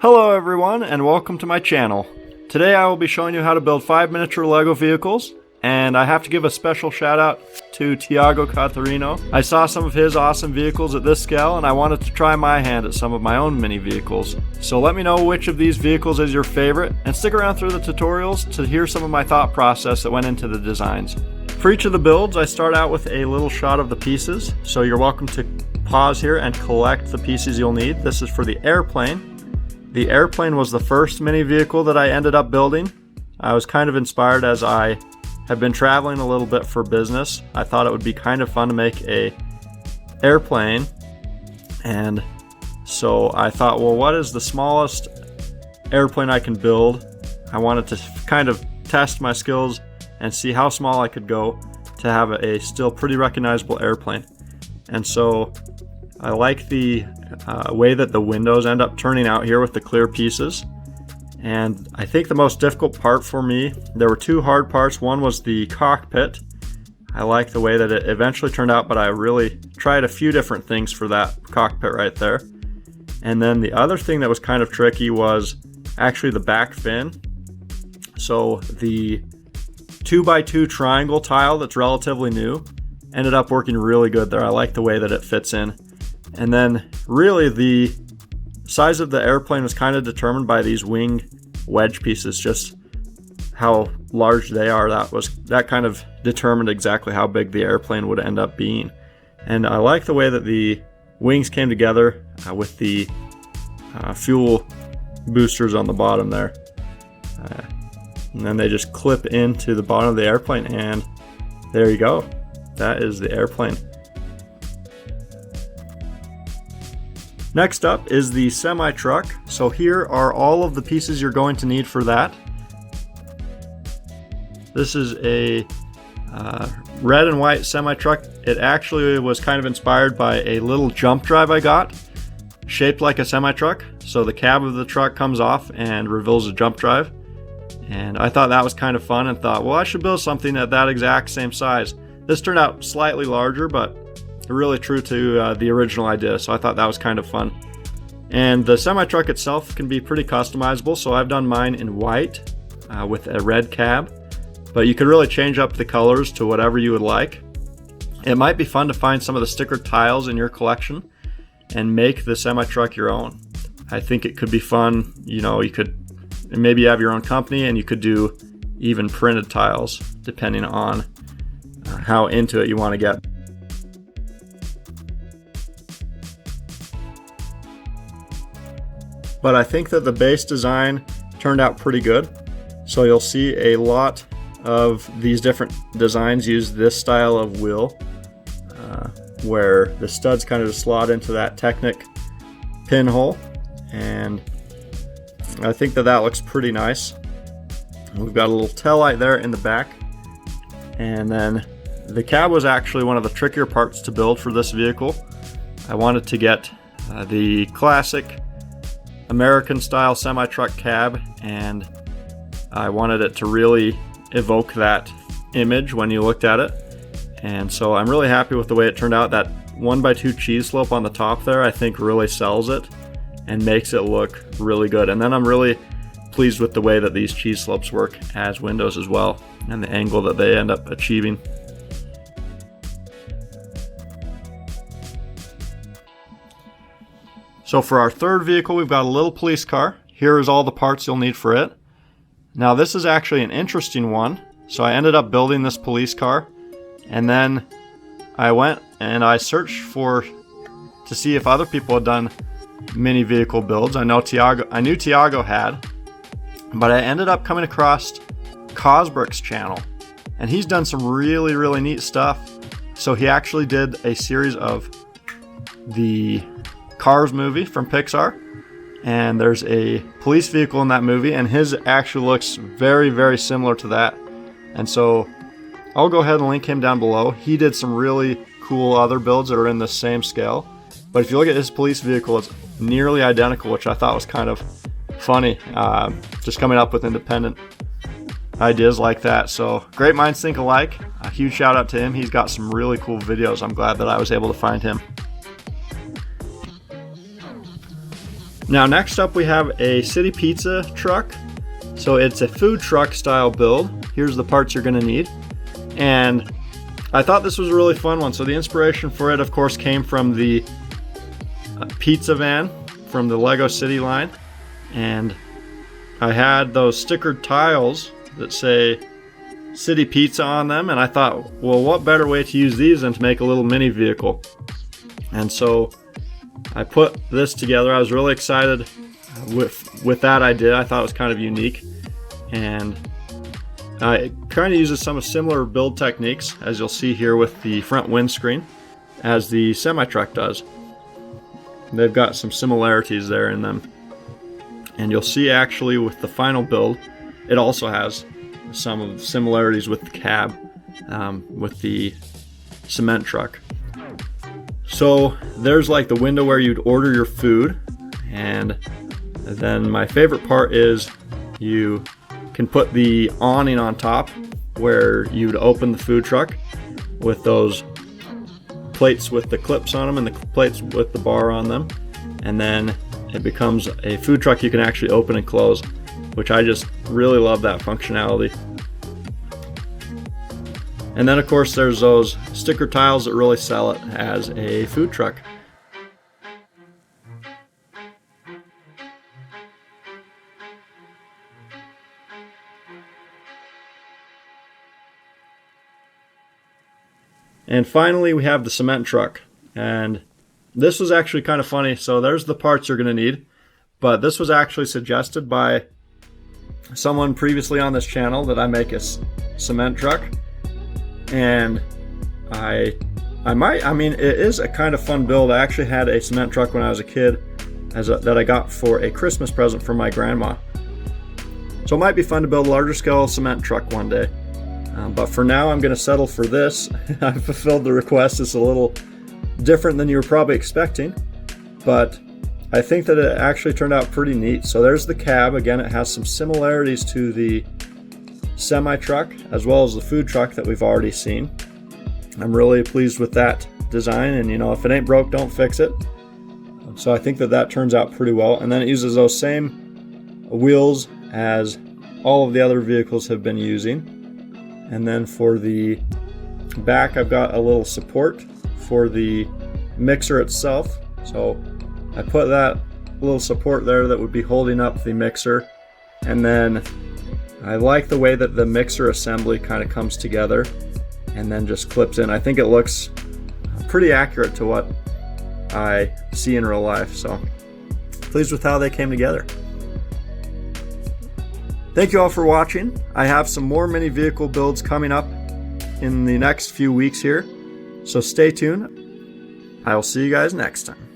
Hello everyone and welcome to my channel. Today I will be showing you how to build 5 miniature Lego vehicles, and I have to give a special shout out to Tiago Catarino. I saw some of his awesome vehicles at this scale and I wanted to try my hand at some of my own mini vehicles. So let me know which of these vehicles is your favorite and stick around through the tutorials to hear some of my thought process that went into the designs. For each of the builds I start out with a little shot of the pieces, so you're welcome to pause here and collect the pieces you'll need. This is for the airplane. The airplane was the first mini vehicle that I ended up building. I was kind of inspired as I have been traveling a little bit for business. I thought it would be kind of fun to make a airplane, and so I thought, well, what is the smallest airplane I can build? I wanted to kind of test my skills and see how small I could go to have a still pretty recognizable airplane. And so I like the way that the windows end up turning out here with the clear pieces. And I think the most difficult part for me, there were two hard parts. One was the cockpit. I like the way that it eventually turned out, but I really tried a few different things for that cockpit right there. And then the other thing that was kind of tricky was actually the back fin. So the 2x2 triangle tile that's relatively new ended up working really good there. I like the way that it fits in. And then really the size of the airplane was kind of determined by these wing wedge pieces, just how large they are. That kind of determined exactly how big the airplane would end up being. And I like the way that the wings came together with the fuel boosters on the bottom there. And then they just clip into the bottom of the airplane, and there you go. That is the airplane. Next up is the semi-truck. So here are all of the pieces you're going to need for that. This is a red and white semi-truck. It actually was kind of inspired by a little jump drive I got, shaped like a semi-truck. So the cab of the truck comes off and reveals a jump drive. And I thought that was kind of fun and thought, well, I should build something at that exact same size. This turned out slightly larger, but really true to the original idea, so I thought that was kind of fun. And the semi-truck itself can be pretty customizable, so I've done mine in white with a red cab, but you could really change up the colors to whatever you would like. It might be fun to find some of the sticker tiles in your collection and make the semi-truck your own. I think it could be fun. You know, you could maybe have your own company and you could do even printed tiles depending on how into it you want to get. But I think that the base design turned out pretty good. So you'll see a lot of these different designs use this style of wheel, where the studs kind of just slot into that Technic pinhole. And I think that looks pretty nice. We've got a little tail light there in the back. And then the cab was actually one of the trickier parts to build for this vehicle. I wanted to get the classic American style semi-truck cab, and I wanted it to really evoke that image when you looked at it. And so I'm really happy with the way it turned out. That 1x2 cheese slope on the top there I think really sells it and makes it look really good. And then I'm really pleased with the way that these cheese slopes work as windows as well, and the angle that they end up achieving. So for our third vehicle, we've got a little police car. Here is all the parts you'll need for it. Now this is actually an interesting one. So I ended up building this police car, and then I went and I searched to see if other people had done mini vehicle builds. I knew Tiago had, but I ended up coming across Kos Brick's channel, and he's done some really, really neat stuff. So he actually did a series of the Cars movie from Pixar, and there's a police vehicle in that movie, and his actually looks very, very similar to that. And so I'll go ahead and link him down below. He did some really cool other builds that are in the same scale, but if you look at his police vehicle, it's nearly identical, which I thought was kind of funny, just coming up with independent ideas like that. So great minds think alike. A huge shout out to him. He's got some really cool videos. I'm glad that I was able to find him. Now next up we have a city pizza truck. So it's a food truck style build. Here's the parts you're gonna need. And I thought this was a really fun one. So the inspiration for it, of course, came from the pizza van from the Lego City line. And I had those stickered tiles that say City Pizza on them, and I thought, well, what better way to use these than to make a little mini vehicle? And so I put this together. I was really excited with that idea. I thought it was kind of unique, and it kind of uses some similar build techniques, as you'll see here with the front windscreen, as the semi-truck does. They've got some similarities there in them. And you'll see actually with the final build, it also has some similarities with the cab, with the cement truck. So there's like the window where you'd order your food, and then my favorite part is you can put the awning on top where you'd open the food truck with those plates with the clips on them and the plates with the bar on them, and then it becomes a food truck you can actually open and close, which I just really love that functionality. And then of course there's those sticker tiles that really sell it as a food truck. And finally we have the cement truck, and this was actually kind of funny. So there's the parts you're going to need, but this was actually suggested by someone previously on this channel that I make a cement truck. And I mean, it is a kind of fun build. I actually had a cement truck when I was a kid that I got for a Christmas present from my grandma. So it might be fun to build a larger scale cement truck one day. But for now, I'm going to settle for this. I fulfilled the request. It's a little different than you were probably expecting, but I think that it actually turned out pretty neat. So there's the cab. Again, it has some similarities to the semi-truck as well as the food truck that we've already seen. I'm really pleased with that design, and you know, if it ain't broke, don't fix it. So I think that that turns out pretty well. And then it uses those same wheels as all of the other vehicles have been using. And then for the back, I've got a little support for the mixer itself. So I put that little support there that would be holding up the mixer. And then I like the way that the mixer assembly kind of comes together and then just clips in. I think it looks pretty accurate to what I see in real life. So pleased with how they came together. Thank you all for watching. I have some more mini vehicle builds coming up in the next few weeks here, so stay tuned. I will see you guys next time.